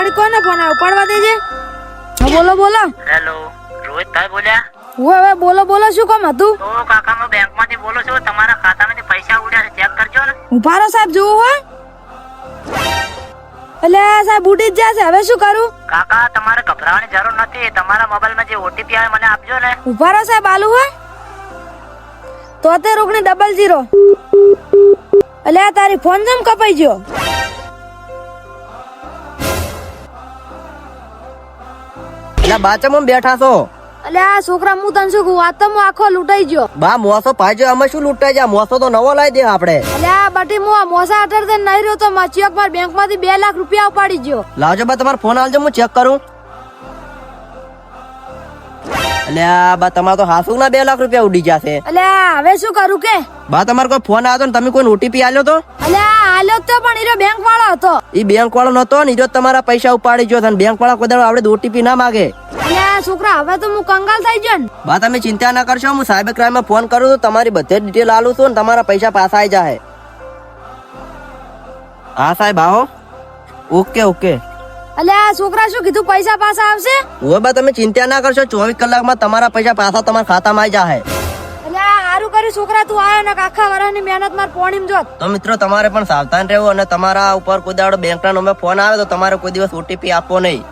વાળી કોને ફોન આવ્યો પડવા દેજે. હા બોલો બોલો. હેલો રોહિત ભાઈ બોલ્યા? હવે બોલો બોલો શું કામ હતું? તો કાકા હું બેંક માંથી બોલું છું, તમારા ખાતામાંથી પૈસા ઉડ્યા છે, ચેક કરજો ને. ઉભા રહો સાહેબ, જોવું હોય એટલે સાહેબ ઉડી જ જશે. હવે શું કરું? કાકા તમારે ગભરાવાની જરૂર નથી, તમારા મોબાઈલમાં જે ઓટીપી આવે મને આપજો ને. ઉભા રહો સાહેબ, આલુ હોય 73 એટલે આ તારી ફોન જેમ કપાઈ ગયો. એટલે બાચમાં બેઠા છો એટલે આ છોકરા હું તને શું કહું, આ તો હું આખો લૂંટાઈ ગયો. બા મોસો પાજો અમે શું લૂંટાઈ જા, મોસો તો નવો લાવી દે આપણે. એટલે આ બટી હું આ મોસા અઠર નહીં રહ્યો તો માચિયોક માર બેંક માંથી 2 લાખ રૂપિયા ઉપાડી ગયો. લાવજો બા તમારો ફોન આલજો, હું ચેક કરું. એટલે આ બા તમારે તો હાસુ ના 2 લાખ રૂપિયા ઉડી જશે. એટલે હવે શું કરું કે? બા તમારો કોઈ ફોન આવ્યો ને તમે કોઈ ઓટીપી આલ્યો તો? એટલે આલ્યો તો પણ ઈરો બેંક વાળો હતો. ઈ બેંક વાળો નતો ને, ઈરો તમારા પૈસા ઉપાડી ગયો અને બેંક વાળા કોઈ દાડો આપણે ઓટીપી ના માંગે. એટલે આ છોકરા હવે તો હું કંગાલ થઈ ગયો ને. બા તમે ચિંતા ના કરશો, હું સાયબર ક્રાઇમ માં ફોન કરું છું, તમારી બધી ડિટેલ આલું છું ને તમારા પૈસા પાછા આવી જાય. હા સાહેબ આવો. Okay okay. એટલે આ છોકરા શું કીધું, પૈસા પાછા આવશે? હવે બા તમે ચિંતા ના કરશો, 24 કલાકમાં તમારા પૈસા પાછા તમારા ખાતામાં આવી જાય. એટલે આ સારું કર્યું છોકરા, તું આવ્યો ને આખા વર્ષની મહેનત માર પોણીમ જોત. તો મિત્રો તમારે પણ સાવધાન રહેવું અને તમારા ઉપર કોઈ દાડો બેંકના નામે ફોન આવે તો તમારે કોઈ દિવસ ઓટીપી આપવો નહીં.